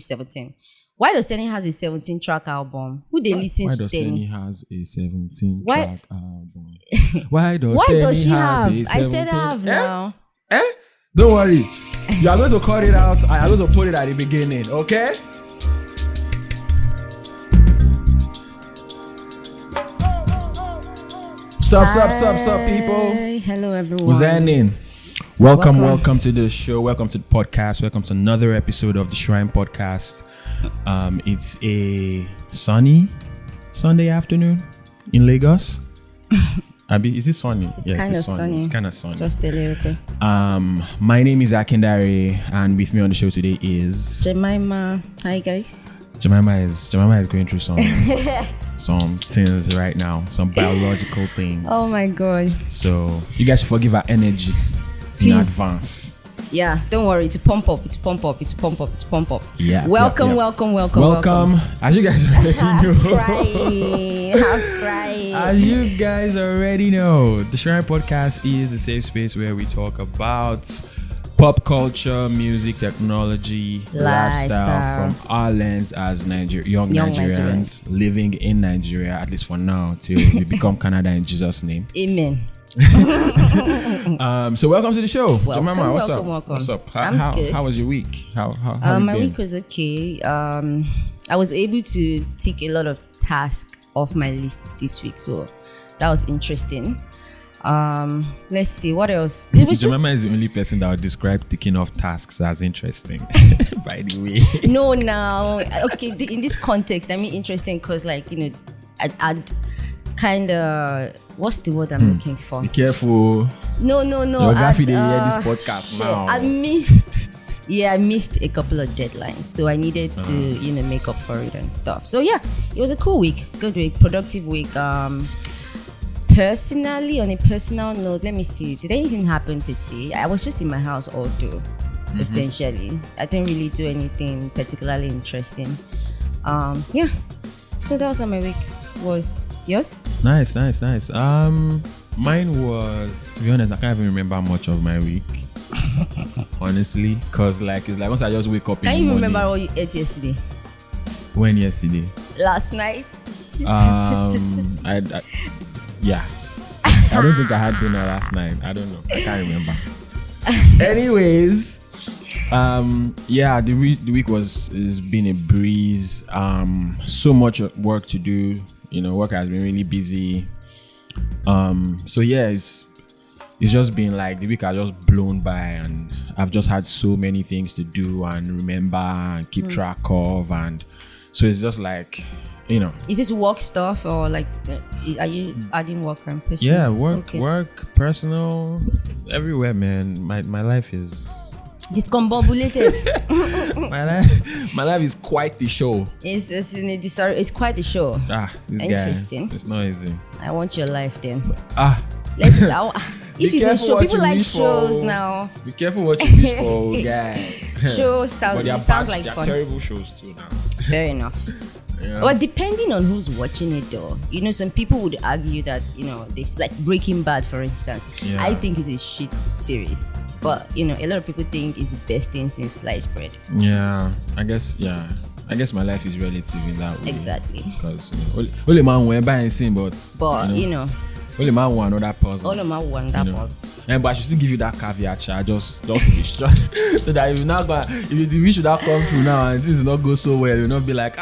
17. Why does Tenny has a 17-track album? Who they listen to Tenny? Why does Tenny has a 17-track album? Why does she has have? a 17? I said have now. Don't worry. You are going to cut it out. I am going to put it at the beginning, okay? Sup, people. Hello, everyone. What's happening? Welcome to the show. Welcome to the podcast. Welcome to another episode of the Shrine Podcast. It's a sunny Sunday afternoon in Lagos. Abi, is it sunny? Yes, it's sunny. It's kind of sunny. Just a little bit. My name is Akindare, and with me on the show today is Jemima. Hi, guys. Jemima is going through some things right now, some biological things. Oh my God. So you guys forgive our energy in advance. Yeah, don't worry. It's pump up. Yeah. Welcome. As you guys already know. Crying. As you guys already know, the Shrine Podcast is the safe space where we talk about pop culture, music, technology, lifestyle from our lens as young Nigerians living in Nigeria, at least for now, till we become Canada in Jesus' name. Amen. So welcome to the show. Welcome. What's up? How was your week? How my week was okay. I was able to tick a lot of tasks off my list this week, so that was interesting. Let's see what else. Jemima is the only person that would describe ticking off tasks as interesting. By the way, no, now okay. In this context, I mean interesting because, like, you know, I'd kind of, what's the word I'm looking for? Be careful. No. Your gaffy they hear this podcast now. I missed a couple of deadlines, so I needed to, make up for it and stuff. So yeah, it was a cool week, good week, productive week. Personally, on a personal note, let me see. Did anything happen per se? I was just in my house all day, essentially. I didn't really do anything particularly interesting. Yeah. So that was how my week was. Yours? Nice. Mine was, to be honest, I can't even remember much of my week. Honestly, cause it's like once I just wake up in the morning. Can you remember what you ate yesterday? When yesterday? Last night. Yeah. I don't think I had dinner last night. I don't know. I can't remember. Anyways, the week has been a breeze. So much work to do. Work has been really busy. So yeah, it's just been like the week has just blown by, and I've just had so many things to do and remember and keep track of, and so it's just like, Is this work stuff, or like, are you adding work and personal? Yeah, work, personal, everywhere, man. My life is discombobulated. my life is quite the show. It's quite the show. Interesting. It's not easy. I want your life then. Let's. If it's a show, people like shows now. Be careful what you wish for, guy. Show sounds like fun. Terrible shows too now. Fair enough. Yeah. Well, depending on who's watching it, though, some people would argue that they've, like, Breaking Bad, for instance. Yeah. I think it's a shit series, but a lot of people think it's the best thing since sliced bread. Yeah, I guess my life is relative in that way. Exactly. Because only man went by and sing, but only man want another person. Only man want that person. But I should still give you that caveat, just to be sure, so that if the wish should not come through now and this not go so well, you'll not be like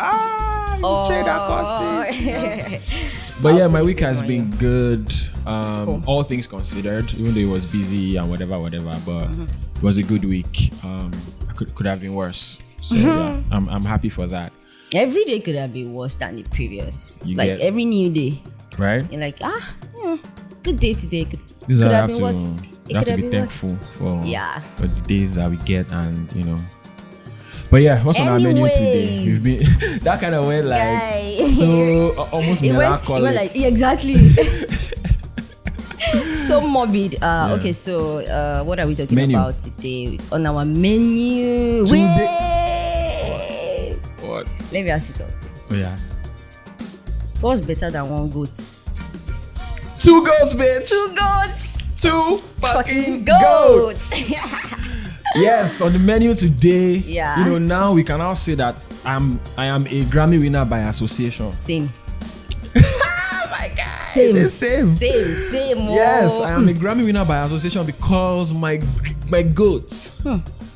But yeah, my week has been good. Cool. All things considered, even though it was busy and whatever, but it was a good week. I could have been worse. So yeah, I'm happy for that. Every day could have been worse than the previous. Every new day. Right? You're like, good day today. Could have been worse. You have to be thankful for the days that we get, and But yeah, what's on our menu today? We've been that kind of way, like, so almost melancholic. It went like, exactly. So morbid. Okay, so what are we talking about today on our menu? Wait. What? Let me ask you something. Oh yeah. What's better than one goat? 2 goats, bitch. 2 goats. 2 fucking goats. Yes, on the menu today. Yeah. Now we can now say that I am a Grammy winner by association. Same. Oh my God. Same. Same. Yes, I am a Grammy winner by association because my goat,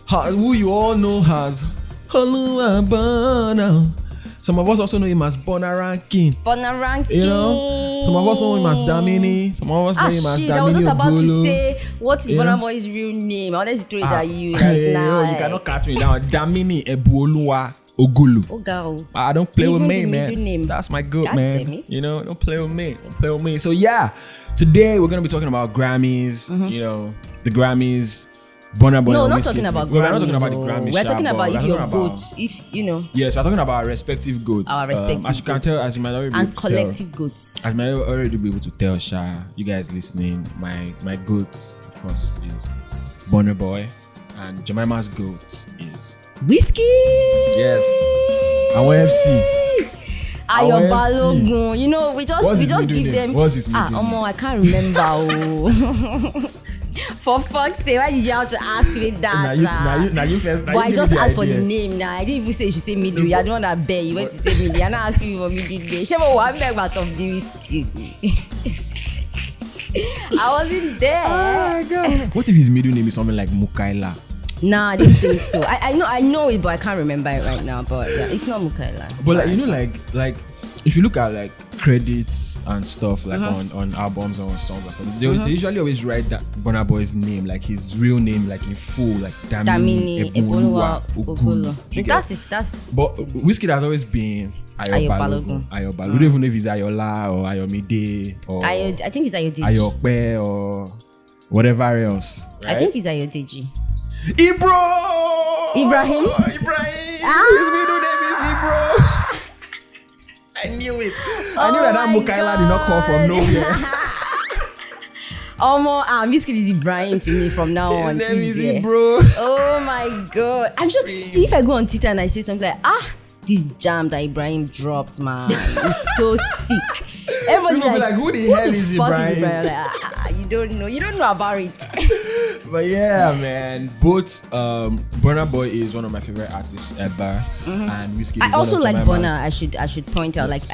who you all know as Oluwabona. Some of us also know him as Bonarankin. Some of us know him as Damini. Some of us know him as Damini. I was just about to say, what is Burna Boy's real name? I wanted to throw it at you now. You cannot catch me down. Damini Ebuoluwa Ogulu. I don't play with me, man. Name. That's my good man. Don't play with me. So yeah, today we're gonna be talking about Grammys. The Grammys. Burna Boy. No, not talking about Grammys. We're not talking about the Grammys. We're talking about if you're goats, Yes, we're talking about our respective goats. Our respective as you can tell, as you might already be able to collective tell, goats. As you might already be able to tell, Sha, you guys listening, my goat, of course, is Burna Boy, and Jemima's goat is Whiskey. Yes, our FC. Ayo Balogun. We just give them. What's his middle name? I can't remember. For fuck's sake, why did you have to ask me that? Now you first. But I just asked for the name now. I didn't even say you should say middle. I don't want to beg. You went to say middle. I'm not asking you for middle name. Shemo, what beg about of the Whiskey? I wasn't there. Oh my God. What if his middle name is something like Mukaila? Nah, I didn't think so. I know it, but I can't remember it right now. But yeah, it's not Mukaila. But like if you look at like credits and stuff like on albums or on songs, they usually always write that Burna Boy's name, like his real name, like in full, like Damini Ebuoluwa Ogulu. That's. But Whiskey has always been Ayo Balogun. We don't even know if it's Ayola or Ayomide or I think it's Ayodeji. Ayokpe or whatever else. Right? I think it's Ayodeji. Ibrahim. His middle name is Ibro. I knew it. I knew that Mukaila did not come from nowhere. Whiskey is Ibrahim to me from now on. His name is Ibro. Oh my God. I'm sure. See, if I go on Twitter and I say something like, this jam that Ibrahim dropped, man, is so sick. Everybody be like, who the hell is Ibrahim? Like, you don't know about it. But yeah, man, both Burna Boy is one of my favorite artists ever, and Whiskey. I also like Burna. I should point out, yes.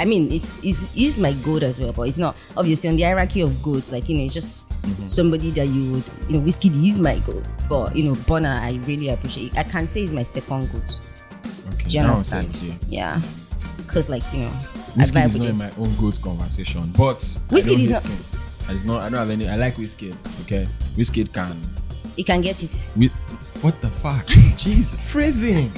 He's my goat as well, but it's not obviously on the hierarchy of goats. It's just somebody that you would, Whiskey is my goat, but Burna, I really appreciate. I can say he's my second goat. Okay, do you understand? Yeah, because Whiskey is not in my own goat conversation, but Whiskey is not. I don't have any. I like Whiskey. Okay, Whiskey can. He can get it. What the fuck? Jeez, phrasing.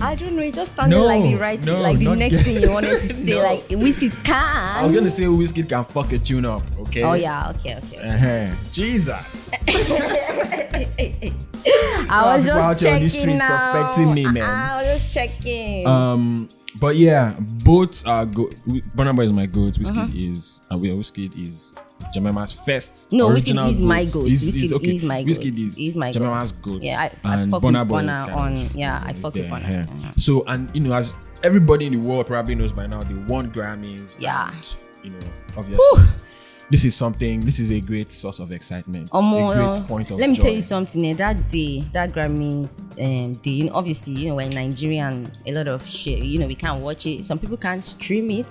I don't know. It just sounded like the next thing you wanted to say. Like Whiskey can. I was gonna say Whiskey can fuck a tune up. Okay. Oh yeah. Okay. Jesus. I was just checking. On the street suspecting me, man. I was just checking. But yeah, both are good. Burna Boy is my goat. Whiskey is Jemima's first. No, Whiskey is my goat. Whiskey is my goat. Whiskey is my Jemima's goat. Yeah, I fuck with Burna on. Yeah, I fuck with Burna. So, and as everybody in the world probably knows by now, they won Grammys. Yeah. And, obviously. This is a great source of excitement. A great point of Let me joy. tell you something. That day, that Grammys day, obviously, we're in Nigeria and a lot of shit, we can't watch it. Some people can't stream it.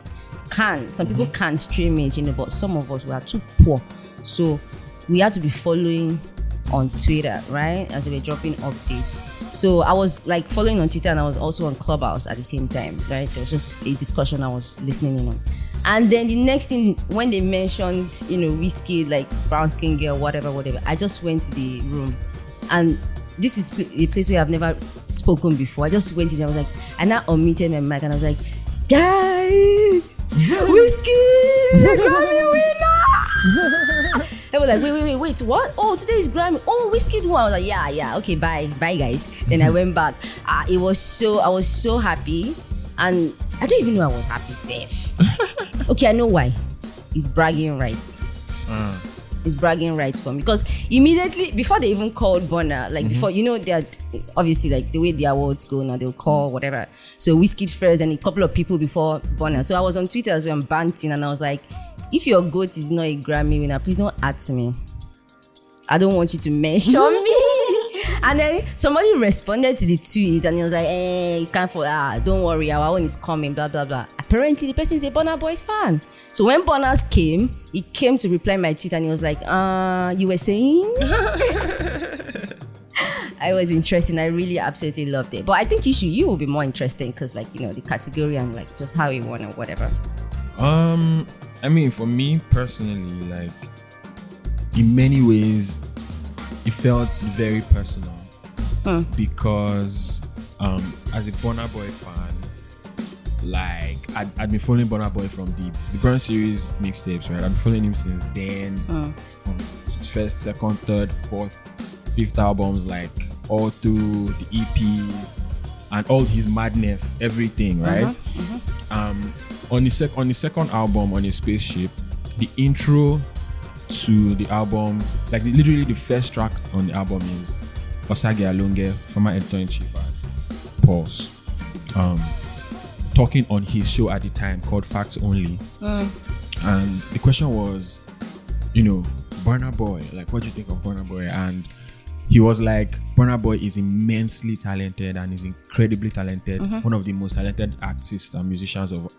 Some people can't stream it, but some of us, we are too poor. So we had to be following on Twitter, right? As they were dropping updates. So I was like following on Twitter and I was also on Clubhouse at the same time, right? There was just a discussion I was listening in on. And then the next thing, when they mentioned, Whiskey, like brown skin girl, whatever, I just went to the room. And this is a place where I've never spoken before. I just went in there, I was like, and I unmuted my mic and I was like, guys, Whiskey is a Grammy winner. They were like, wait, what? Oh, today is Grammy. Oh, Whiskey won. I was like, yeah, okay, bye guys. Then I went back. I was so happy. And I don't even know I was happy, safe. Okay, I know why. It's bragging rights. It's bragging rights for me because immediately before they even called Burna, before they're obviously like the way the awards go now, they'll call whatever. So Whiskey first and a couple of people before Burna. So I was on Twitter as well, I'm banting, and I was like, if your goat is not a Grammy winner, please don't at me. I don't want you to mention me. And then somebody responded to the tweet and he was like, "Hey, you can't don't worry, our own is coming, blah blah blah." Apparently the person is a Burna Boy's fan. So when Burna's came, he came to reply my tweet and he was like, you were saying?" I was interesting. I really absolutely loved it. But I think you will be more interesting because the category and just how you won or whatever. I mean, for me personally, like in many ways, it felt very personal because as a Burna Boy fan, like I'd been following Burna Boy from the Burn series mixtapes, right? I've been following him since then, from his first, second, third, fourth, fifth albums, like all through the EPs and all his madness, everything, right? On the second album, on his Spaceship, the intro to the album, like literally the first track on the album is Osage Alonge, former editor-in-chief at Pulse, talking on his show at the time called Facts Only. And the question was, Burna Boy, like, what do you think of Burna Boy? And he was like, Burna Boy is immensely talented and is incredibly talented, one of the most talented artists and musicians of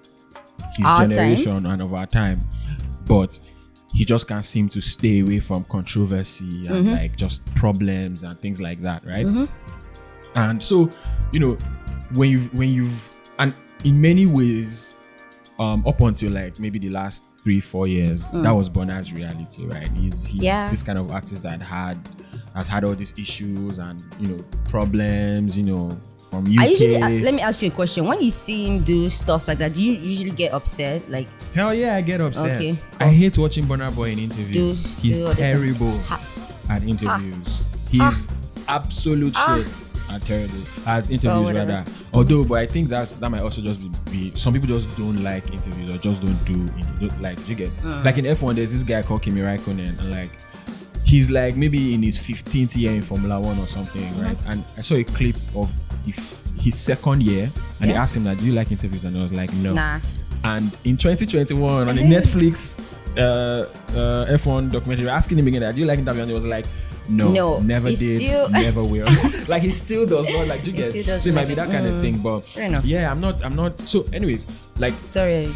his generation and of our time. But he just can't seem to stay away from controversy and like just problems and things like that, right? And so, when you've and in many ways, up until like maybe the last 3-4 years, that was Burna's reality, right? He's this kind of artist that has had all these issues and problems, from UK. Let me ask you a question. When you see him do stuff like that, do you usually get upset? Like, hell yeah, I get upset. Okay. I hate watching Burna Boy in interviews. He's terrible at interviews. He's absolute shit at terrible at interviews rather. Although, but I think that might also just be some people just don't like interviews or just don't do like, you get like in F1 there's this guy called Kimi Raikkonen and like he's like maybe in his 15th year in Formula 1 or something, right? And I saw a clip of his second year and they asked him that, do you like interviews? And I was like, no. Nah. And in 2021 on the Netflix F1 documentary, asking him again that, do you like interviews? And he was like, no, never did, never will. Like he still does not like, do you get? So it might be that kind of thing, but yeah, I'm not. So anyways, like, sorry,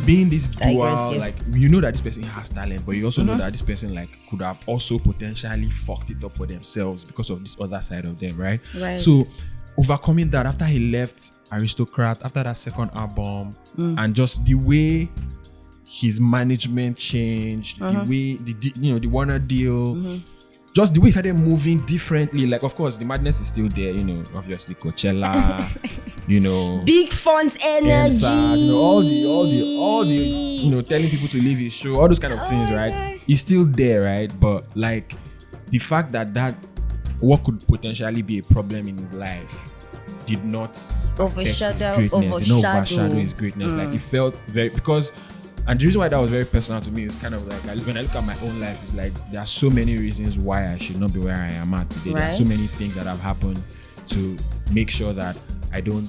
being this dual, like, that this person has talent, but you also know that this person like could have also potentially fucked it up for themselves because of this other side of them, right? So overcoming that after he left Aristocrat, after that second album, and just the way his management changed, the way the Warner deal, just the way he started moving differently. Like, of course, the madness is still there, obviously Coachella, big fonts, energy, all the telling people to leave his show, all those kind of things, right? It's still there, right? But like the fact that what could potentially be a problem in his life did not overshadow his greatness. Like, it felt very, because, and the reason why that was very personal to me is kind of like, when I look at my own life, it's like there are so many reasons why I should not be where I am at today. There are so many things that have happened to make sure that I don't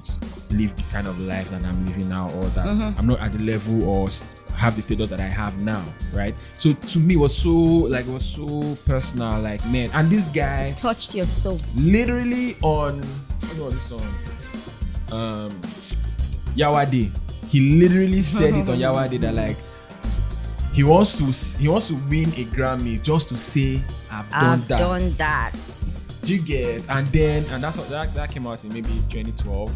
live the kind of life that I'm living now, or that I'm not at the level or have the status that I have now, right? So to me, it was so personal, like, man. And this guy touched your soul. Literally on, what was this song? Yawade. He literally said it on Yawade that like he wants to win a Grammy just to say I've done that. Do you get? And that's what that came out in maybe 2012,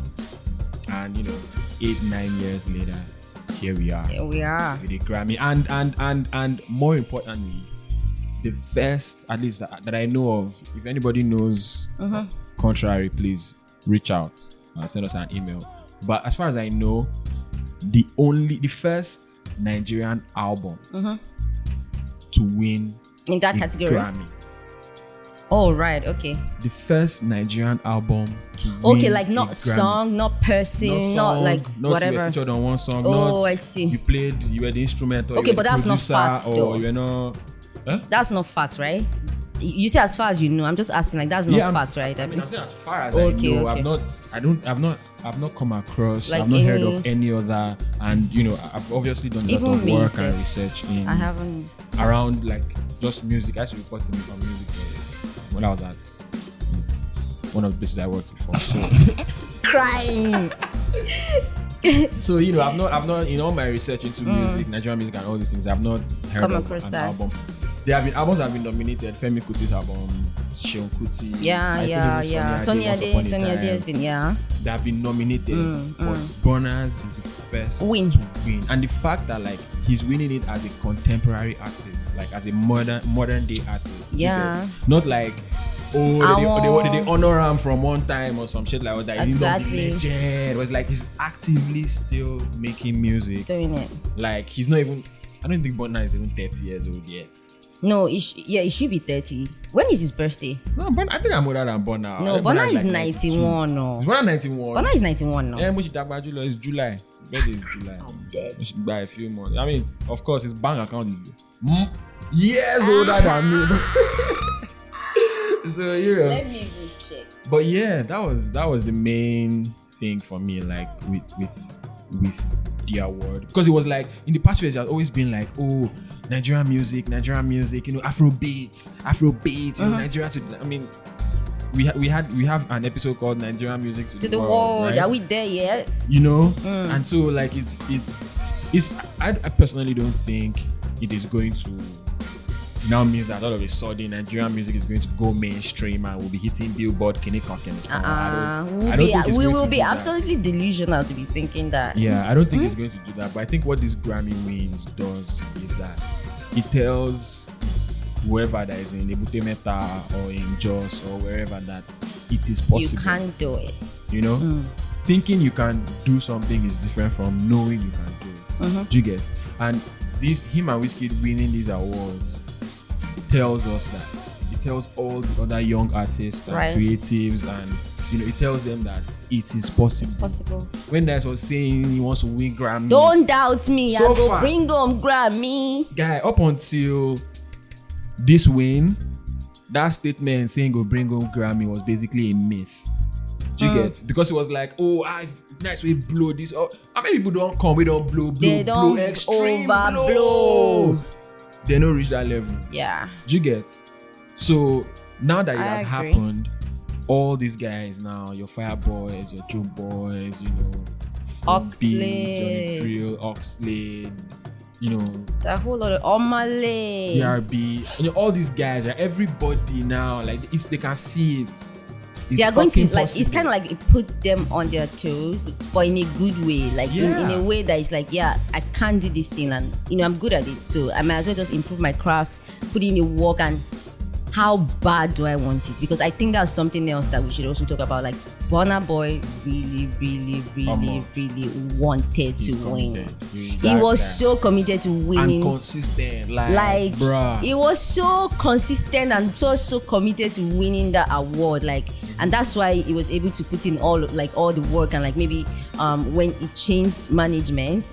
and 8-9 years later, here we are with a Grammy, and more importantly, the first, at least that I know of. If anybody knows contrary, please reach out and send us an email. But as far as I know, the first Nigerian album to win in that category Grammy. Oh, right, okay. The first Nigerian album to win. Okay, like not song, not person, not like whatever. Not featured on one song. Oh, I see. You were the instrument, or okay, but that's not fact, though. Or you were not. Huh? That's not fact, right? You say as far as you know. I'm just asking, like, that's not fact, right? I mean, I'm saying as far as I know. Okay. I've not come across. Like, I've not heard of any other, and I've obviously done a lot of work and research in. I haven't around like just music. I used to report to me on music when I was at one of the places I worked before. So Crying. so I've not in all my research into music, Nigerian music and all these things, I've not heard Come of across an that. album. There have been albums that have been nominated. Femi Kuti's album, Seun Kuti. Sonia Ade has been, They have been nominated, but Burnas is the first Win. to win. And the fact that like he's winning it as a contemporary artist, like as a modern day artist. Yeah. Not like they honor him from one time or some shit like that. Exactly. He's not the legend. It was like he's actively still making music. Doing it. Like he's not even. I don't think Burna is even 30 years old yet. No, he should be 30. When is his birthday? No, but I think I'm older than Burna. No, Burna is 91. No. Is Burna 91? Burna is 91 now. Yeah, Mushi Tagbajula is July. Birthday is July. I'm dead. You should buy a few months. I mean, of course, his bank account is years older than me. So Let me even check. But yeah, that was the main thing for me, like with the award, because it was like in the past years, it has always been like, oh, Nigerian music, Afrobeat, Nigeria. I mean, we have an episode called Nigerian music to the world. Right? Are we there yet? And so like it's I personally don't think it is going to now means that all of a sudden Nigerian music is going to go mainstream and will be hitting Billboard, we will be absolutely delusional to be thinking that. Yeah, I don't think it's going to do that. But I think what this Grammy wins does is that it tells whoever that is in Ebute Meta or in Jos or wherever that it is possible. You can do it. Thinking you can do something is different from knowing you can do it. Do you get? And him and Wizkid winning these awards tells us that. It tells all the other young artists and creatives, and it tells them that it is possible. It's possible. When Dice was saying he wants to win Grammy, don't doubt me. So I go far, bring home Grammy. Guy, up until this win, that statement saying go bring home Grammy was basically a myth. Do you get? Because it was like, nice, we blow this up. How many people don't come? We don't blow, they don't extreme blow. They don't reach that level. Yeah. Do you get? So now that it has happened, all these guys now, your Fireboys, your Joe Boys, Oxlade, Johnny Drill, Oxlade, that whole lot of Omale, DRB, all these guys, right? Everybody now, like they can see it. They are going to it's kind of like it put them on their toes, but in a good way, like in a way that is like, I can't do this thing, and I'm good at it, so I might as well just improve my craft, put in the work. And how bad do I want it? Because I think that's something else that we should also talk about. Like Burna Boy really wanted to win. He was so committed to winning and consistent, like bruh. He was so consistent and so committed to winning that award, like. And that's why he was able to put in all the work, and like maybe when he changed management,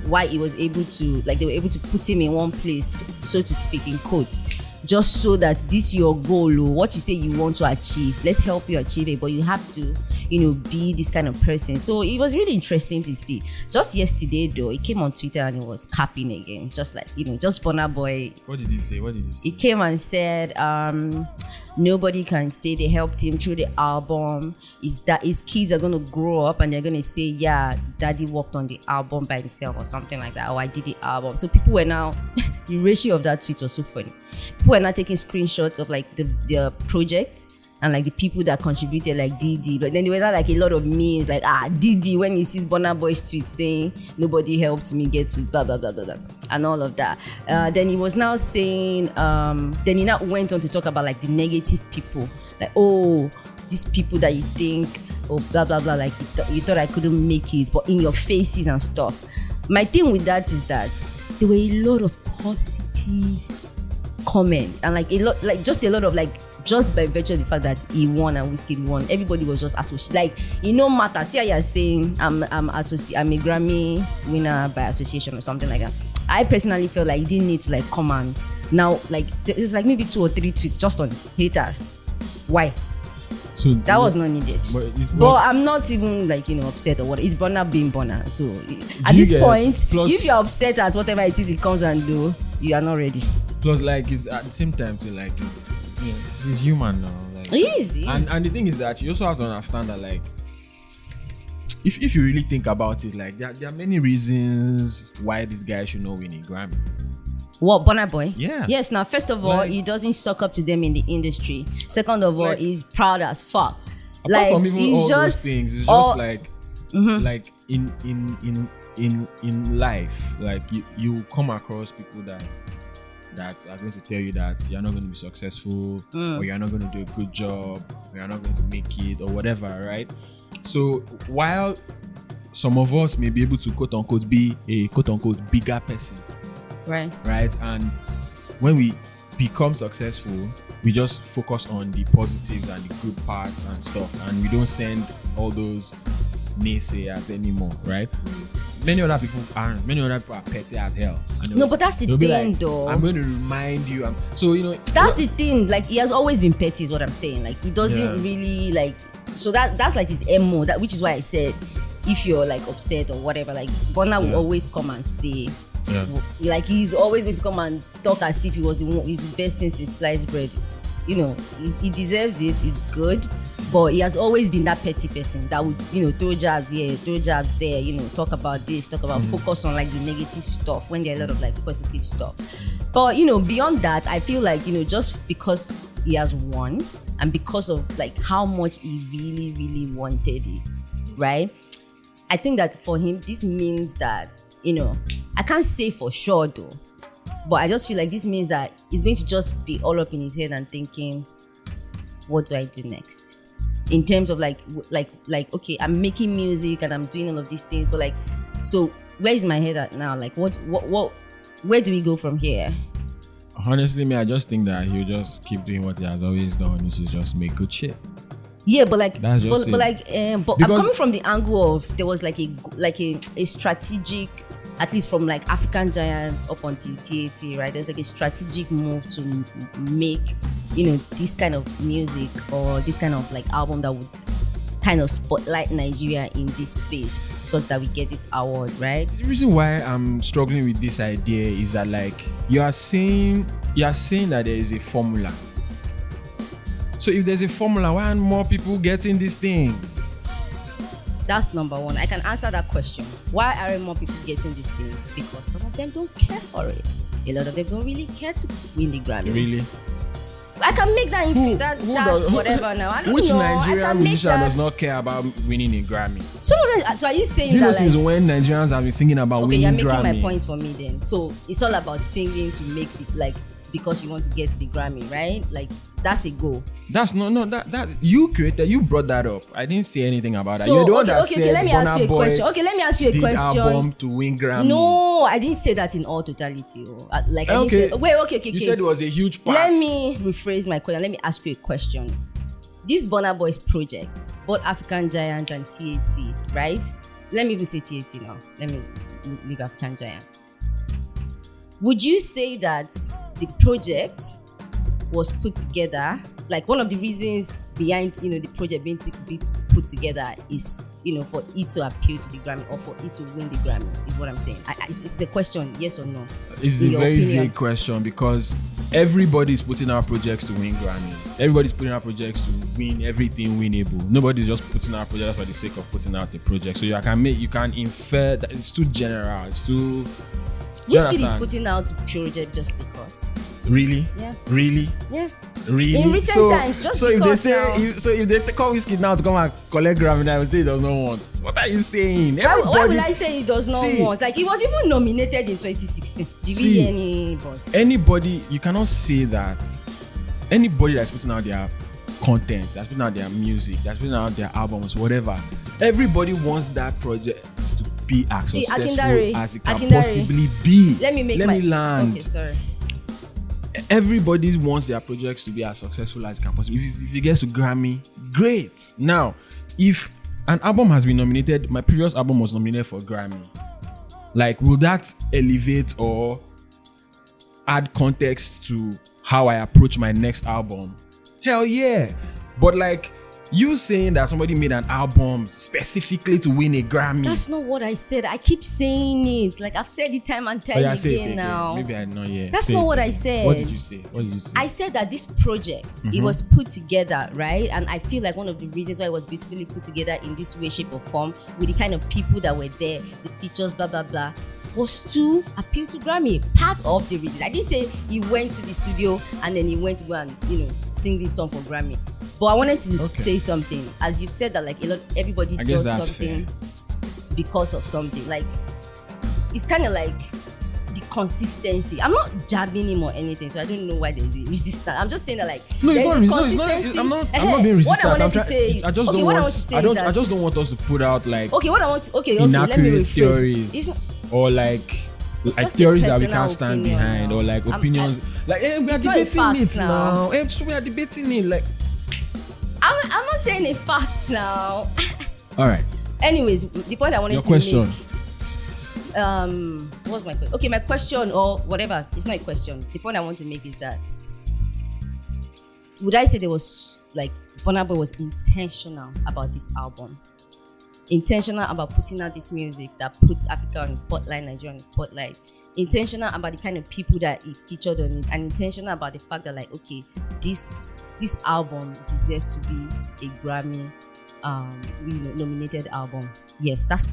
why he was able to, like, they were able to put him in one place, so to speak, in quotes, just so that this your goal, what you say you want to achieve, let's help you achieve it, but you have to be this kind of person. So it was really interesting to see. Just yesterday though, he came on Twitter and he was capping again, just like just Burna Boy. What did he say? He came and said nobody can say they helped him through the album. Is that his kids are going to grow up and they're going to say, yeah, daddy worked on the album by himself or something like that, or I did the album. So people were now the ratio of that tweet was so funny. People were now taking screenshots of like the project and like the people that contributed, like Didi. But then there were like a lot of memes like, Didi, when he sees Burna Boy's tweet saying nobody helped me get to blah blah blah blah blah and all of that. Then he was now saying then he now went on to talk about like the negative people, like, these people that you think blah blah blah, like you thought I couldn't make it, but in your faces and stuff. My thing with that is that there were a lot of positive comments and like a lot of like, just by virtue of the fact that he won and Wizkid won, everybody was just associated. Like, it no matter. See how you're saying I'm a Grammy winner by association or something like that. I personally feel like he didn't need to like come and now like there's like maybe 2 or 3 tweets just on haters. Why? So that was not needed. But I'm not even like upset or what. It's Burna being Burna. So at this point, if you're upset at whatever it is he comes and do, you are not ready. Plus, like, it's at the same time too, like, he's human now. Like, Like, Easy. And the thing is that you also have to understand that, like, if you really think about it, like, there are many reasons why this guy should not win a Grammy. What, Burna Boy? Yeah. Yes. Now, first of all, Like, he doesn't suck up to them in the industry. Second of all, like, he's proud as fuck. Apart from even he's all just those things, it's all- just like, like in life, like you come across people that are going to tell you that you're not going to be successful, or you're not going to do a good job, or you're not going to make it, or whatever, right? So while some of us may be able to quote unquote be a quote unquote bigger person, right. and when we become successful, we just focus on the positives and the good parts and stuff, and we don't send all those naysayers anymore, right? Many other people aren't. Many other people are petty as hell. No, but that's the they'll be thing, like, though. I'm going to remind you. So, you know, That's the thing. Like, he has always been petty, is what I'm saying. Like, he doesn't really like. So that's like his MO. That, which is why I said, if you're like upset or whatever, like Burna will always come and say, like, he's always going to come and talk as if he was his best thing since sliced bread. You know, he deserves it. He's good. But he has always been that petty person that would, you know, throw jabs here, throw jabs there, you know, talk about this, talk about focus on like the negative stuff when there are a lot of like positive stuff. But, you know, beyond that, I feel like, you know, just because he has won and because of like how much he really, really wanted it, right? I think that for him, this means that, you know, I can't say for sure though, but I just feel like this means that he's going to just be all up in his head and thinking, what do I do next? In terms of like, okay, I'm making music and I'm doing all of these things, but like, so where is my head at now? Like, what, where do we go from here? Honestly, me, I just think that he'll just keep doing what he has always done, which is just make good shit. Yeah, but like, That's just but I'm coming from the angle of there was like a strategic, at least from like African Giant up until TAT, right? There's like a strategic move to make, you know, this kind of music or this kind of like album that would kind of spotlight Nigeria in this space such that we get this award, right? The reason why I'm struggling with this idea is that, like, you are saying that there is a formula. So if there's a formula, why aren't more people getting this thing? That's number one. I can answer that question. Why aren't more people getting this thing? Because some of them don't care for it. A lot of them don't really care to win the Grammy. Really? I can make that in that's whatever now. I don't Which know. Nigerian musician does not care about winning a Grammy? Some of them, so are you saying You know, that since like, when Nigerians have been singing about okay, winning you're making Grammy? my points for me then. So it's all about singing to make it like because you want to get the Grammy, right? Like that's a goal. That's that you brought that up. I didn't say anything about that. So, You're the one that said let me ask you a Burna Boy question. Okay, let me ask you a did question. album to win Grammy. No, I didn't say that in all totality. Like I didn't say, okay. You said it was a huge part. Let me rephrase my question. Let me ask you a question. This Burna Boy's project, both African Giant and TAT, right? Let me even say TAT now. Let me leave African Giant. Would you say that the project was put together, like one of the reasons behind, you know, the project being put together is, you know, for it to appeal to the Grammy or for it to win the Grammy is what I'm saying. It's a question, yes or no? It's a very vague question because everybody's putting out projects to win Grammy. Everybody's putting out projects to win everything winnable. Nobody's just putting out projects for the sake of putting out a project. So you can infer that it's too general. It's too. Whiskey is putting out project just because. Really? Yeah. Really? Yeah. Really? In recent times, just so because if they call Whiskey now to come and collect Grammy, I would say he does not want. What are you saying? Why will I say he does not want? Like he was even nominated in 2016. Did we hear any buzz? Anybody, you cannot say that. Anybody that's putting out their content, that's putting out their music, that's putting out their albums, whatever. Everybody wants that project to be as successful as it can possibly be. Let me land. Okay, sorry. Everybody wants their projects to be as successful as it can possibly be. If it gets to Grammy, great. Now, if an album has been nominated, my previous album was nominated for Grammy. Like, will that elevate or add context to how I approach my next album? Hell yeah. But like, You saying that somebody made an album specifically to win a Grammy. That's not what I said. I keep saying it. Like I've said it time and time again now. Maybe I know, yeah. That's not what I said. What did you say? I said that this project, it was put together, right? And I feel like one of the reasons why it was beautifully put together in this way, shape, or form, with the kind of people that were there, the features, blah, blah, blah, was to appeal to Grammy. Part of the reason. I didn't say he went to the studio and then he went to go and, sing this song for Grammy. But I wanted to say something. As you said that, like, everybody does something because of something. Like, it's kind of like the consistency. I'm not jabbing him or anything, so I don't know why there's a resistance. I'm just saying that, like, no, there's consistency. I'm not being resistant. What I wanted to say, I just don't want us to put out like let me rephrase. Theories or like theories that we can't stand behind or like opinions. We are debating it now. We are debating it like. I'm not saying a fact now. All right. Anyways, the point I wanted to make. What was my question? Okay, my question or whatever. It's not a question. The point I want to make is that would I say there was like Burna Boy was intentional about this album? Intentional about putting out this music that puts Africa on the spotlight, Nigeria on the spotlight. Intentional about the kind of people that he featured on it, and intentional about the fact that, like, okay, this album deserves to be a Grammy nominated album. Yes, that's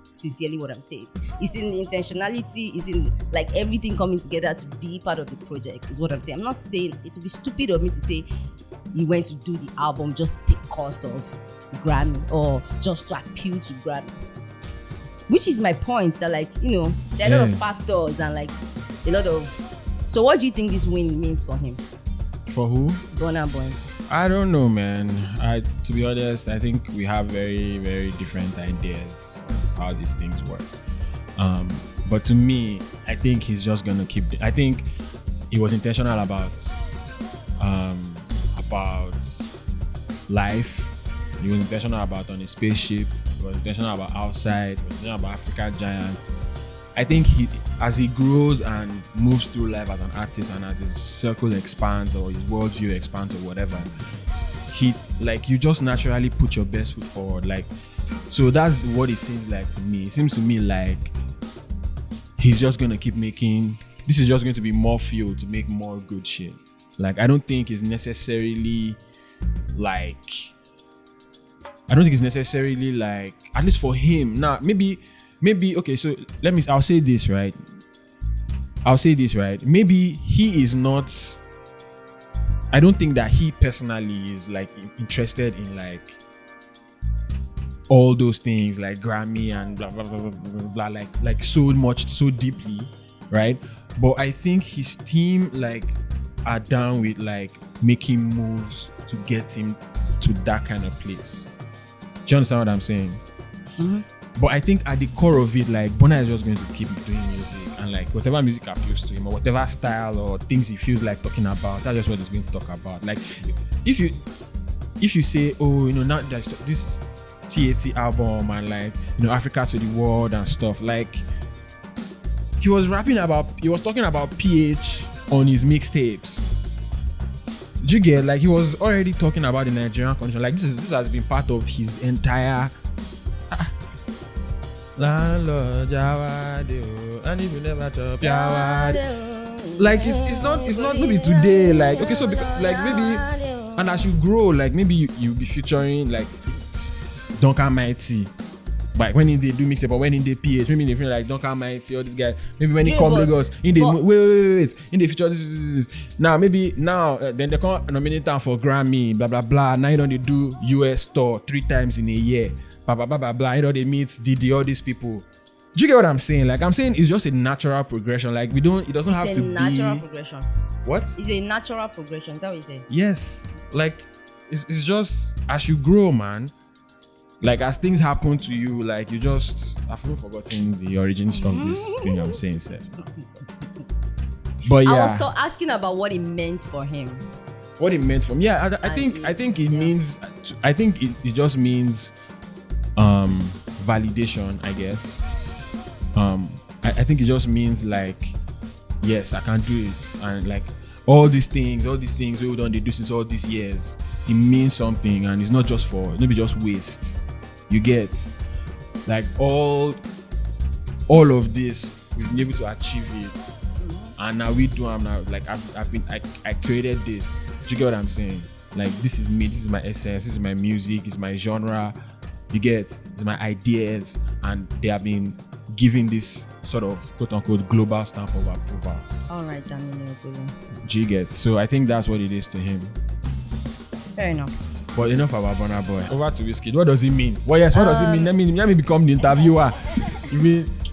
sincerely what I'm saying. It's in the intentionality, it's in like everything coming together to be part of the project, is what I'm saying. I'm not saying it would be stupid of me to say he went to do the album just because of Grammy or just to appeal to Grammy. Which is my point, that, like, there are a lot of factors and like a lot of. So what do you think this win means for him? For who? Burna Boy. I don't know, man. To be honest, I think we have very, very different ideas of how these things work. But to me, I think he's just gonna keep. I think he was intentional about life. He was intentional about on a spaceship. He was intentional about outside. He was intentional about African giants. I think as he grows and moves through life as an artist, and as his circle expands or his worldview expands or whatever, you just naturally put your best foot forward. Like, so that's what it seems like to me. It seems to me like he's just gonna keep making. This is just going to be more fuel to make more good shit. Like, I don't think it's necessarily like. At least for him. Now, maybe, okay, so I'll say this, right? Maybe he is not, I don't think that he personally is like interested in like all those things like Grammy and blah, blah, blah, blah, blah, blah, like so much, so deeply, right? But I think his team like are down with like making moves to get him to that kind of place. Do you understand what I'm saying? Mm-hmm. But I think at the core of it, like, Burna is just going to keep doing music, and like whatever music appeals to him or whatever style or things he feels like talking about, that's just what he's going to talk about. Like, if you say, oh, now there's this TAT album and like, Africa to the world and stuff, like he was talking about PH on his mixtapes. Do you get, like, he was already talking about the Nigerian condition. Like, this has been part of his entire landlord Jawade, and if you never top Jawade. Like, it's not maybe today. Like, okay, so because, like, maybe, and as you grow, like, maybe you'll be featuring like Duncan Mighty. But when they do mixtape or when they PH, maybe they feel like Duncan Mighty or this guy. Maybe when he come Lagos, wait, in the future, this. Now then they come nominate them for Grammy, blah blah blah. Now they do US tour 3 times in a year, blah blah blah blah blah. They meet Didi, all these people. Do you get what I'm saying? Like, I'm saying it's just a natural progression. Like, it doesn't have to be. It's a natural progression. What? It's a natural progression. Is that what you say? Yes. Like, it's just as you grow, man. Like, as things happen to you, like, you just... I've forgotten the origin of this thing I'm saying, sir. But yeah. I was still asking about what it meant for him. What it meant for him? Yeah, I think it means... I think it just means validation, I guess. I think it just means, like, yes, I can do it. And, like, all these things we've done, they do since all these years. it means something, and it's not just for maybe just waste. You get like all of this, we've been able to achieve it, and now we do. I'm now like I created this. Do you get what I'm saying? Like this is me. This is my essence. This is my music. It's my genre. You get? It's my ideas, and they have been giving this sort of quote unquote global stamp of approval. All right, Daniel. Do you get? So I think that's what it is to him. Fair enough. But enough about Burna Boy. Over to Wizkid. What does it mean? Well, yes. What does it mean? Let me become the interviewer.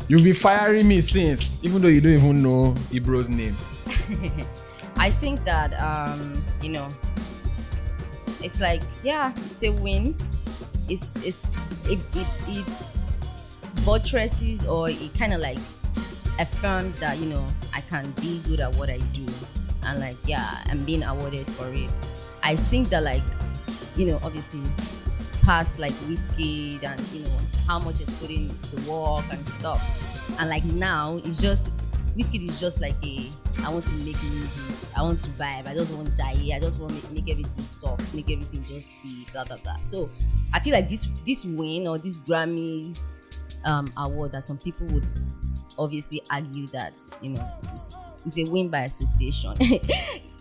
You'll be firing me since, even though you don't even know Ibro's name. I think that it's like, yeah, it's a win. It buttresses, or it kind of like affirms that I can be good at what I do, and like, yeah, I'm being awarded for it. I think that like obviously past like Wizkid and how much is put in the work and stuff, and like now it's just Wizkid is just like I want to make music, I want to vibe, I just want jai, I just want to make everything soft, make everything just be blah blah blah. So I feel like this win, or this Grammys award, that some people would obviously argue that it's a win by association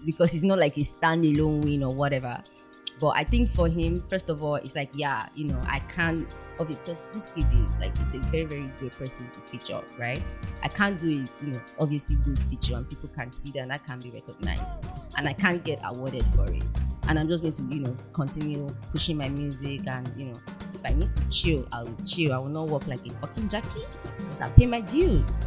because it's not like a standalone win or whatever. But I think for him, first of all, it's like, yeah, I can't, because Wizkid is like, it's a very, very great person to feature, right? I can't do it, obviously good feature, and people can see that, and that can be recognized, and I can't get awarded for it. And I'm just going to, continue pushing my music, and, if I need to chill, I will chill. I will not work like a fucking Jackie, because I pay my dues.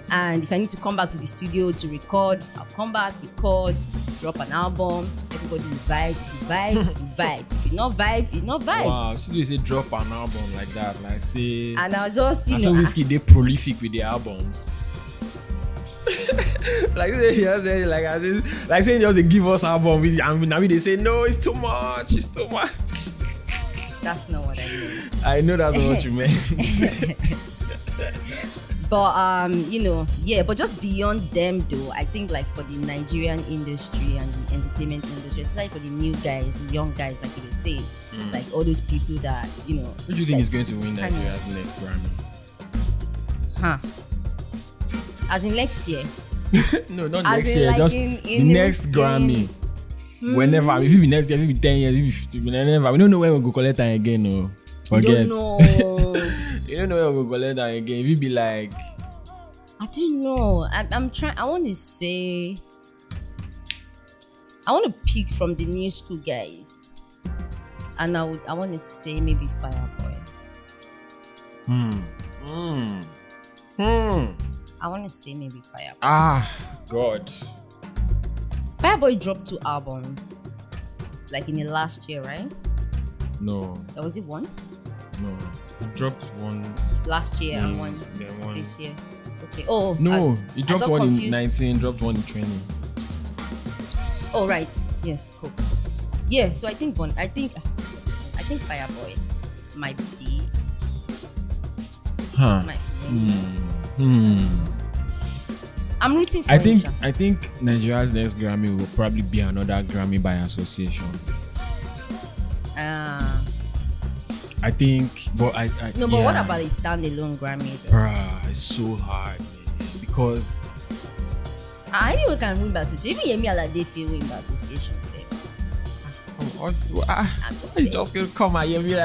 And if I need to come back to the studio to record, I'll come back, record, drop an album. Everybody will vibe, you vibe. If you not vibe, you not vibe. Wow, so you say drop an album like that, like say. And I'll just, so Wizkid, they prolific with their albums. like saying just they give us album, and now they say no, it's too much. That's not what I meant. I know that's not what you meant. But but just beyond them though, I think like for the Nigerian industry and the entertainment industry, especially for the new guys, the young guys, like you say, like all those people that Who do you think is going to win Nigeria's next Grammy? As in next year? No, not next year. Like just the next Grammy. Whenever, if it be next year, if it be 10 years, if it be 15, whenever. We don't know when we'll go collect them again. No, forget. You don't know when we'll go collect them again. If it be like, I don't know. I'm trying. I want to say, I want to pick from the new school guys, and I want to say maybe Fireboy. I want to say maybe Fireboy. God. Fireboy dropped 2 albums, like in the last year, right? No. Or was it one? No. He dropped one last year and one this year. Okay. Oh no, he dropped one confused. In 19, dropped one in 20. Oh right. Yes, cool. Yeah, so I think Fireboy might be I'm rooting for him. I think Nigeria's next Grammy will probably be another Grammy by association. I think, but no, but what about a standalone Grammy? Bruh, it's so hard, man, because anyone can win by association. Even Yemi Alade feel win by association. You just gonna come at Yemi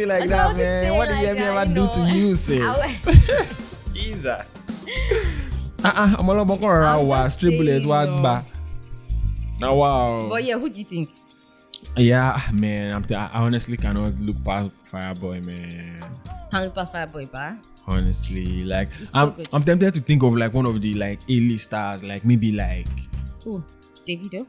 like that, man. What did Yemi ever do to you, sis? Jesus. I'm all about around straight bullets, back. Now, wow. But yeah, who do you think? Yeah, man. I honestly cannot look past Fireboy, man. Can't look past Fireboy, ba? Honestly, like I'm tempted to think of like one of the like A-list stars, like maybe like Davido.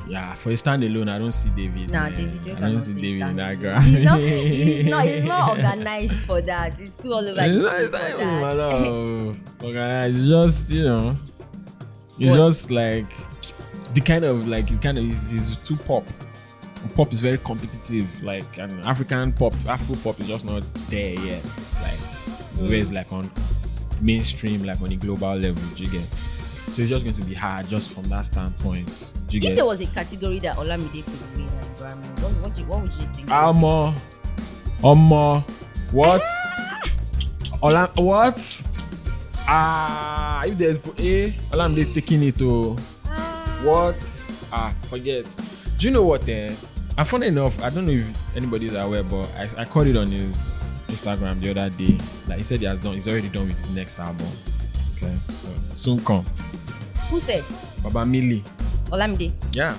Yeah, for a standalone, I don't see David. Nah, Davido. I don't see David in that Grammy. He's not organized for that. It's too all over. It's not organized. It's just it's just like the kind of like it's too pop. Pop is very competitive. Like an African pop, Afro pop is just not there yet. Like where it's like on mainstream, like on a global level. Do you get? So it's just going to be hard just from that standpoint. Do you If get? there was a category that Olamide could win at Grammy, what would you think? What? What? If there's Olamide is taking it to what? Forget. Do you know what? And funny enough, I don't know if anybody's aware, but I caught it on his Instagram the other day. Like he said, he's already done with his next album. Okay, so soon come. Who said? Baba Mili. Olamide. Yeah.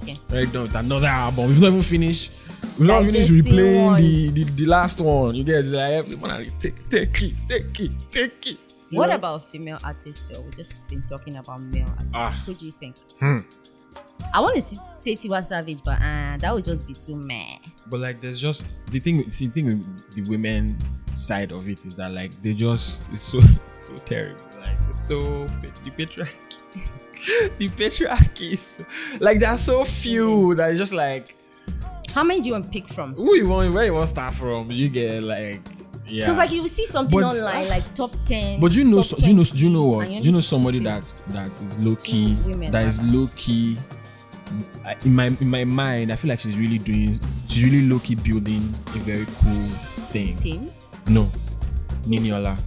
Okay. Already done with another album. We've not even finished. We've not finished Digesting replaying the last one. You guys like everyone take it. What about female artists though? We've just been talking about male artists. Who do you think? I want to say Tiwa Savage, but that would just be too meh. But like, there's just the thing with the women side of it is that like it's so terrible. Like it's so the patriarchy. The patriarchy is like there's so few that it's just like. How many do you want to pick from? Where you want to start from? You get like. Yeah. Because like you will see something online like top 10. But do you know what? Do you know somebody women. that is low key? That is low key. In my mind, I feel like she's really low key building a very cool thing. Teams? No, Niniola.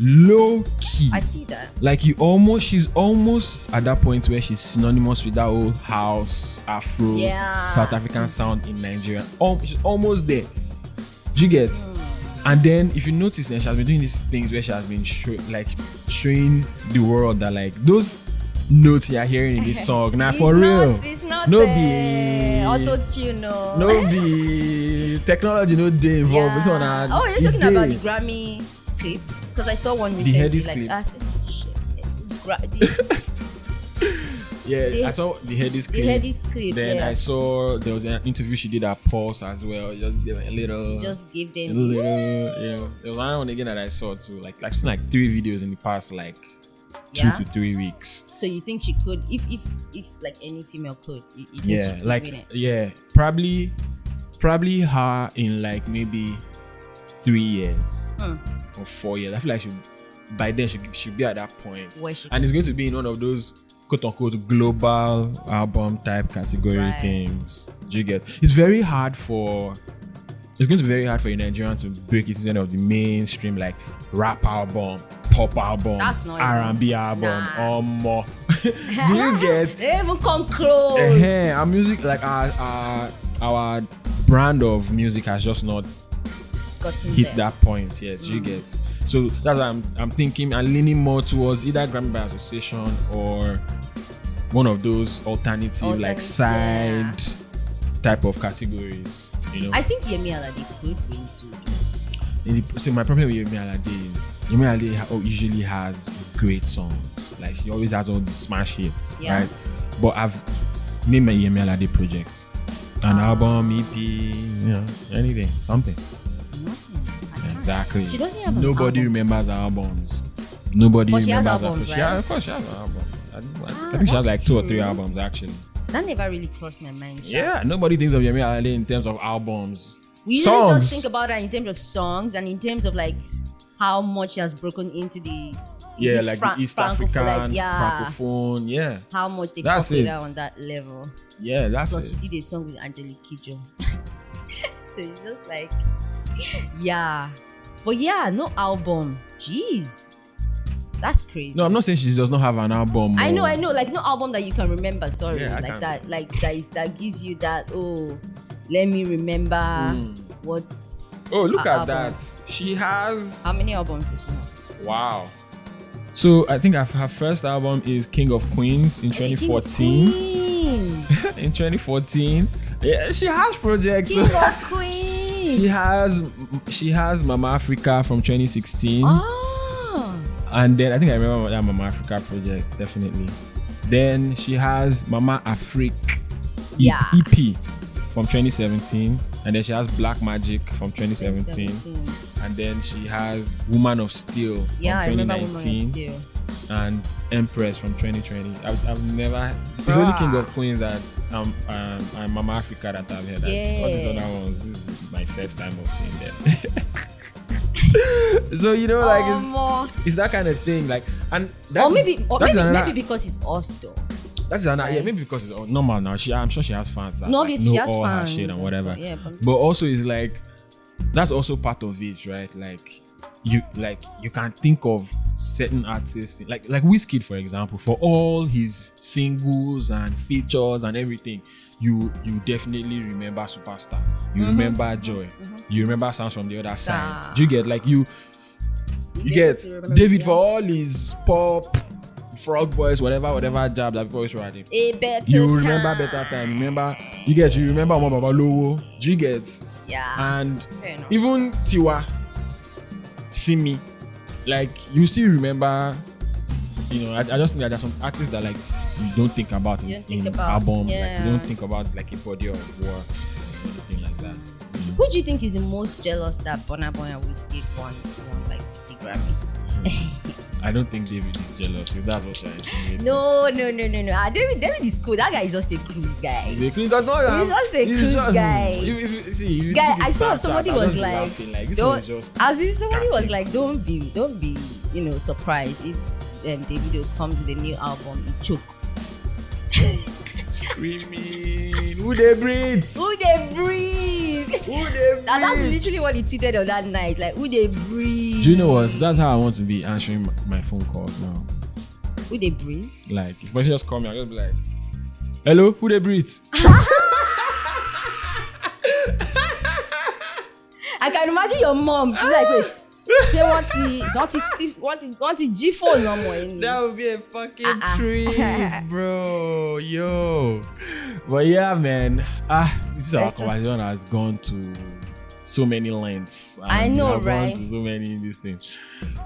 Low key. I see that. Like she's almost at that point where she's synonymous with that old house Afro South African sound in Nigeria. She's almost there. Do you get? And then if you notice, she has been doing these things where she has been showing the world that like those notes you are hearing in this song now for real. It's not no be auto-tune. No be technology. No day involved. This one, you're talking about the Grammy clip because I saw one recently. The clip. I said, shit. I saw the Headies clip. The Headies clip. Then I saw there was an interview she did at Pulse as well. Just gave a little. She just gave them a little. There was one again that I saw too. Like I've seen like 3 videos in the past 2 to 3 weeks. So you think she could, if like any female could, you think she could win it? Probably her in like maybe 3 years or 4 years. I feel like by then she'll be at that point, and it's going to be in one of those quote unquote global album type category things. Do you get? It's going to be very hard for a Nigerian to break into any of the mainstream like rap album, pop album, R&B album, more. Do you get? They even come close. Our music, like our brand of music has just not hit that point yet. Do you get? So that's why I'm thinking and leaning more towards either Grammy by association or one of those alternative like side type of categories. You know? I think Yemi Alade could win too. So my problem with Yemi Alade is Yemi Alade usually has great songs. Like she always has all the smash hits, right? But I've named my Yemi Alade project, an album, EP, anything, something. Exactly. She doesn't have Nobody remembers her albums. Nobody remembers she has her. albums, right? Of course she has an album. I think she has like 2 or 3 albums actually. That never really crossed my mind. Yeah, nobody thinks of Yemi Alade in terms of albums. We usually just think about her in terms of songs and in terms of like how much she has broken into the the East African Francophone. How much they fucked it out on that level. Yeah, that's Plus, it. she did a song with Angelique Kidjo. So it's just like, but no album. Jeez. That's crazy. No, I'm not saying she does not have an album. I know. Like no album that you can remember. Sorry, that. Like that gives you that. Oh, let me remember what's. Oh, look at that. She has. How many albums does she have? Wow. So I think her first album is King of Queens in 2014. In 2014, she has projects. King of Queens. She has Mama Africa from 2016. And then I think I remember that Mama Africa project, definitely. Then she has Mama Afrique EP from 2017. And then she has Black Magic from 2017. And then she has Woman of Steel from 2019. And Empress from 2020. I've never. It's only King of Queens that I'm Mama Africa that I've heard. All these other ones, this is my first time of seeing them. So it's that kind of thing. Like And or maybe because it's us though. That's another, yeah, maybe because it's normal now. I'm sure she has fans that No, obviously she has know all her fans shit and whatever. yeah, but also it's like that's also part of it, right? Like you can think of certain artists like Wizkid, for example, for all his singles and features and everything. You definitely remember Superstar. You remember Joy. You remember Sounds from the Other Side. Do you get like you get David for all his pop, Frog Boys, whatever jab that people always writing. You remember Better Time. You remember Omo Baba Lowo. Do you get? Yeah. And even Tiwa, Simi, like you still remember. You know, I just think that there's some artists that like you don't think about in album. Yeah. Like you don't think about like a body of work or anything like that. Who do you think is the most jealous that Burna Boy and Wizkid won like the Grammy? I don't think David is jealous. If that's what you're saying. No. David is cool. That guy is just a cruise guy. He's just a cruise guy. Guy, I saw somebody was like, don't be, surprised if Davido comes with a new album, he choke. Screaming, who they breathe? That's literally what he tweeted on that night. Like, who they breathe? Do you know what? That's how I want to be answering my phone calls now. Who they breathe? Like, if person just call me, I'll just be like, hello, who they breathe? I can imagine your mom. She's like, wait. Say what is G phone no more? That would be a fucking treat, bro. Yo. But yeah, man. This is our conversation has gone to so many lengths. I know, right? Gone to so many these things.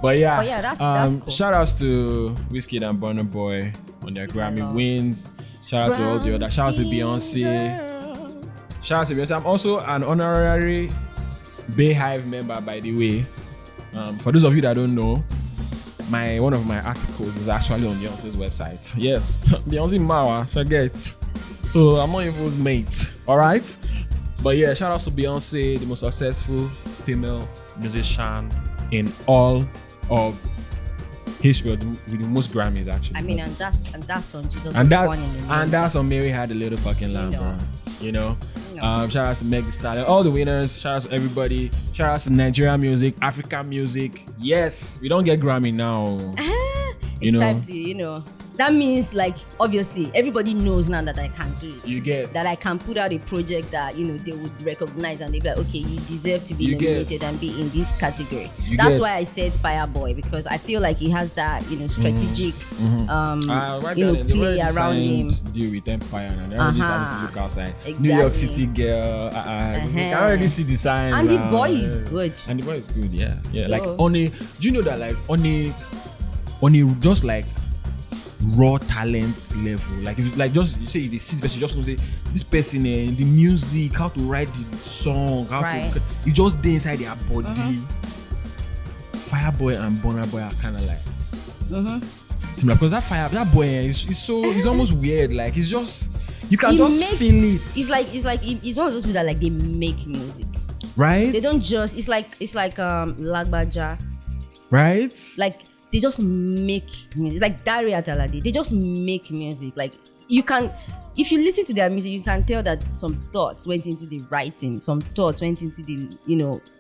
But yeah, that's cool. Shout outs to Wizkid and Burna Boy on their Grammy wins. Shout out to all the other. Shout out to Beyonce. Shout out to Beyonce. I'm also an honorary Bayhive member, by the way. For those of you that don't know, one of my articles is actually on Beyonce's website. Yes, Beyonce Mawa, forget. So I'm not evil's mate. All right, but yeah, shout out to Beyonce, the most successful female musician in all of history, with the most Grammys actually. I mean, and that's on Jesus. And that's on Mary Had a Little Fucking Lamb, bro. You know. Shout out to Meg Thee Stallion, all the winners. Shout out to everybody. Shout out to Nigerian music, African music. Yes, we don't get Grammy now. It's time to, that means like obviously everybody knows now that I can do it. You get that I can put out a project that they would recognize and they'll be like, okay, you deserve to be nominated and be in this category. That's why I said Fireboy, because I feel like he has that strategic play around him. Deal with Empire and everybody started to look outside. Exactly. New York City girl. I already see the signs. And the boy is good. Yeah. So, like do you know that like on a just like raw talent level, like if just you say if they see the person, you just know say this person the music, how to write the song, it's just there inside their body. Fireboy and Burna Boy are kind of like similar, because that boy is almost weird. Like it's just you can feel it. It's one of those people that like they make music, right? They don't just it's like Lagbaja, right? Like they just make music. It's like Dari Atalade. They just make music. Like you can, if you listen to their music, you can tell that some thoughts went into the writing, some thoughts went into the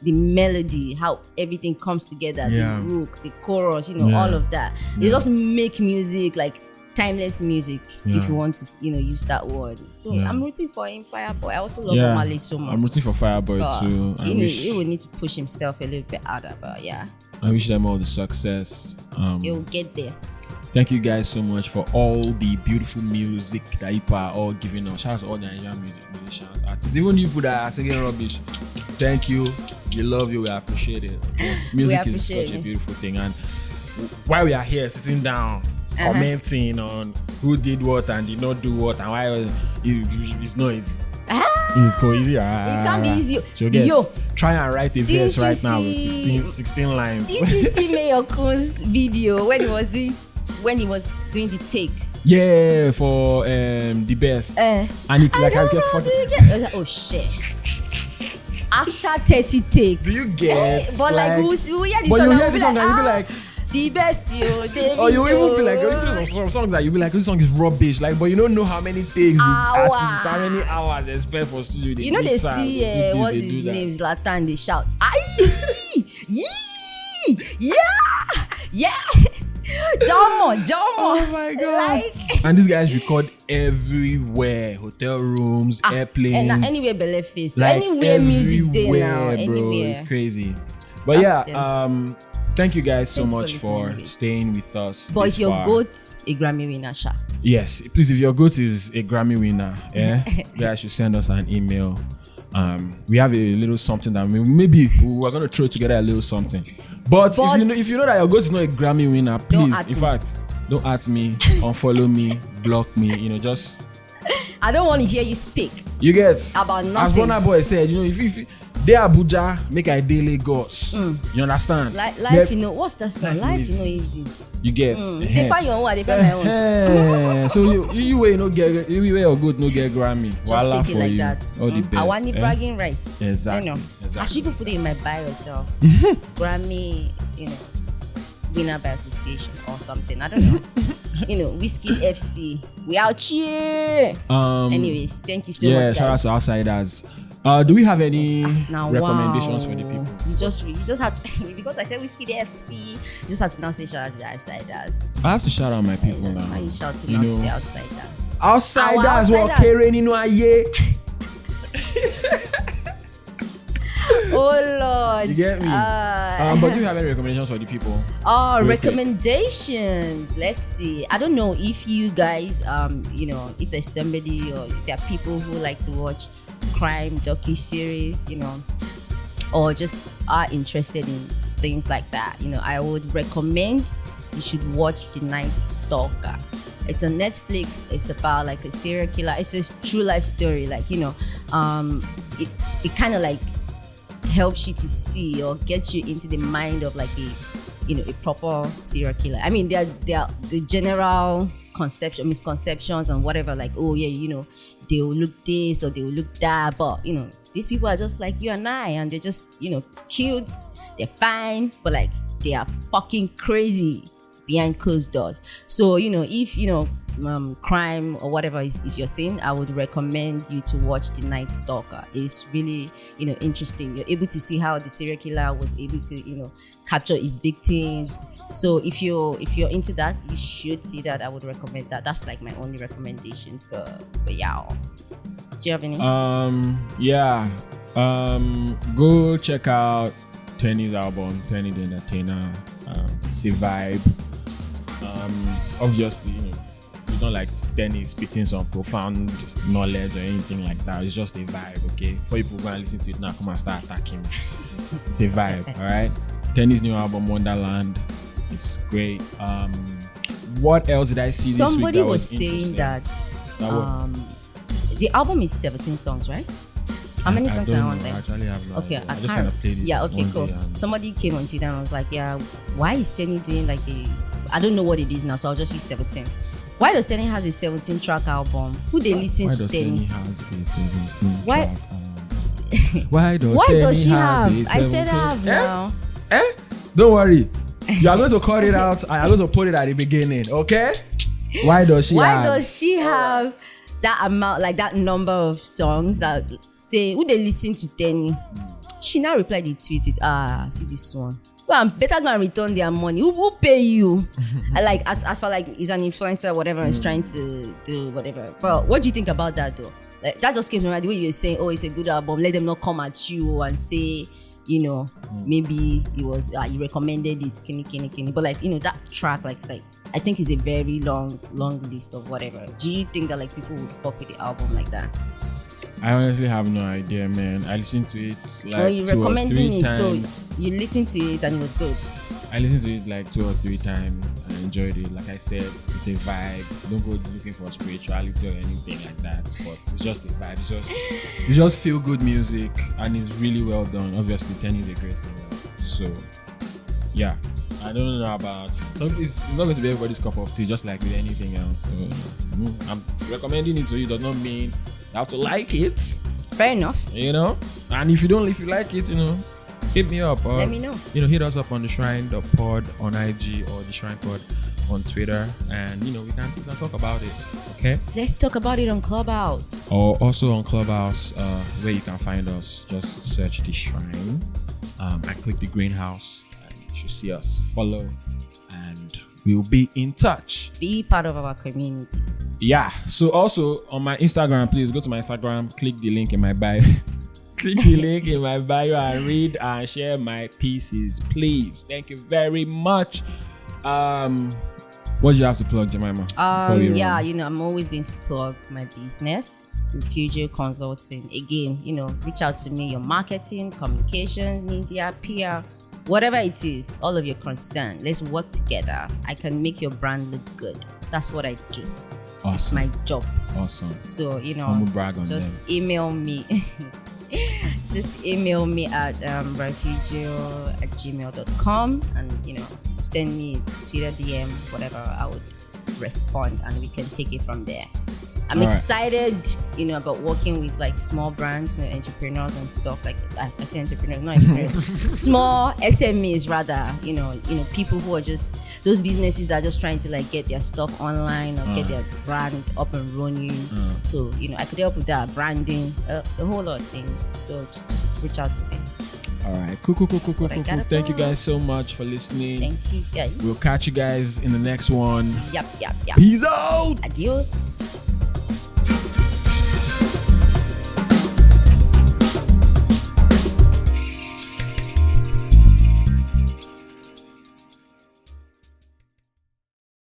the melody, how everything comes together, the hook, the chorus, all of that. They just make music, like timeless music, if you want to use that word. So I'm rooting for him, Fireboy. I also love Omale so much. I'm rooting for Fireboy too. He will need to push himself a little bit harder, but I wish them all the success. It will get there. Thank you guys so much for all the beautiful music that you are all giving us. Shout out to all the Nigerian musicians, artists, even you people that are singing rubbish. Thank you. We love you. We appreciate it. Music is such a beautiful thing, and while we are here sitting down commenting on who did what and did not do what and why it's not easy. It's go easy. It can't be easy. Try and write a verse right now with 16 lines. Did you see Mayor Kun's video when he was doing the takes? Yeah, for the best. And it like I get fucking. Oh shit. After 30 takes. Do you get? But like who hear this song? But you hear this song and you be like, The best, yo. David, Or you even feel like some songs that you be like, this song is rubbish. Like, but you don't know how many takes the artist, how many hours they spend for studio. You know they see what's his name, Zlatan, they shout, aye, yee, yeah. Jomo. Oh my god! And these guys record everywhere, hotel rooms, airplanes, and anywhere belay face, like anywhere music day now, bro, anywhere. It's crazy. But thank you guys so much for staying with us. But is your goat a Grammy winner, Sha? Yes, please. If your goat is a Grammy winner, you guys should send us an email. We have a little something that maybe we're gonna throw together a little something. But if you know that your goat is not a Grammy winner, please, in fact, don't at me, unfollow me, block me. Just. I don't want to hear you speak. You get about nothing. As Burna Boy said, if they Abuja, make I dey Lagos. You understand? Life, what's that song? Life is no easy. You get. They find your own, they find my own. So you way no get, you way your good no get Grammy. Just take it like that. All the best. I want the bragging rights. Exactly. I should even put it in my bio yourself. Grammy, winner by association or something. I don't know. Whiskey FC. We out here. Anyways, thank you so much. Yeah, shout out to Outsiders. Do we have any recommendations for the people? You just had to, because I said Whiskey FC, you just had to now say shout out to the Outsiders. I have to shout out my people now. Why are you shouting out to the Outsiders? Outsiders were carrying in aye. Oh Lord. You get me? But do you have any recommendations for the people? Recommendations. Let's see. I don't know if you guys if there's somebody or if there are people who like to watch crime docu-series, or just are interested in things like that. I would recommend you should watch The Night Stalker. It's on Netflix. It's about like a serial killer. It's a true life story. Like, it kind of like helps you to see or get you into the mind of like a proper serial killer. I mean, they're the general misconceptions and whatever, like, oh yeah, they will look this or they will look that, but these people are just like you and I, and they're just cute, they're fine, but like they are fucking crazy behind closed doors. So if crime or whatever is your thing, I would recommend you to watch The Night Stalker. It's really interesting. You're able to see how the serial killer was able to capture his victims. So if you're into that, you should see that. I would recommend that. That's like my only recommendation for y'all. Do you have any? Go check out Tenny's album, Tenny the Entertainer. It's a vibe. Obviously, it's not like Tenny spitting some profound knowledge or anything like that. It's just a vibe, okay? For people who are listening to it now, come and start attacking me. It's a vibe, all right? Tenny's new album, Wonderland. It's great. What else did I see this week? Somebody was saying that the album is 17 songs, right? How many songs are on there? I actually have no okay, idea. I just kind of played it. Yeah, okay, cool. Somebody came on Twitter and was like, yeah, why is Tenny doing like I don't know what it is now, so I'll just use 17. Why does Tenny has a 17 track album? Who they listen to Tenny? Why does Tenny has a 17 why? track album? Why does she have? I said have now. Don't worry. You are going to cut it out and I'm going to put it at the beginning, okay? Why does she have that amount, like that number of songs that say who they listen to Tenny? She now replied the tweet with see this one. Well, I'm better gonna return their money. Who pay you? Like as far like he's an influencer, whatever, is trying to do whatever. But what do you think about that though? Like that just came to mind the way you were saying, oh, it's a good album. Let them not come at you and say, maybe it was you recommended it, kini. But like that track, like it's like I think it's a very long list of whatever. Do you think that like people would fuck with the album like that? I honestly have no idea, man. I listened to it like you 2 or 3 recommending it, times. so you listened to it and it was good. I listened to it like 2 or 3 times. I enjoyed it. Like I said, it's a vibe. Don't go looking for spirituality or anything like that. But it's just a vibe. It's just feel good music, and it's really well done. Obviously, Tenny is a great singer. So yeah, I don't know about. It's not going to be everybody's cup of tea, just like with anything else. So, I'm recommending it to you. Does not mean you have to like it. Fair enough. And if you like it, hit me up or let me know. Hit us up on the Shrine.pod on IG or the Shrine Pod on Twitter, and we can talk about it. Okay. Let's talk about it on Clubhouse. Or also on Clubhouse, where you can find us. Just search the Shrine, and click the greenhouse, and you should see us. Follow, and we'll be in touch. Be part of our community. Yeah. So also on my Instagram, please go to my Instagram, click the link in my bio. Click the link in my bio and read and share my pieces, please. Thank you very much. What do you have to plug, Jemima? I'm always going to plug my business, Refugio Consulting. Again, reach out to me, your marketing, communication, media, PR, whatever it is, all of your concern. Let's work together. I can make your brand look good. That's what I do. Awesome. It's my job. Awesome. So, brag on just them. email me. Just email me at refugio@gmail.com and send me Twitter DM, whatever. I would respond and we can take it from there. I'm excited, about working with like small brands and entrepreneurs and stuff. Like I say entrepreneurs, not entrepreneurs, small SMEs rather. People who are just those businesses that are just trying to like get their stuff online or get their brand up and running. So I could help with that branding, a whole lot of things. So just reach out to me. All right, cool. Thank you guys so much for listening. Thank you guys. We'll catch you guys in the next one. Yep. Peace out. Adios.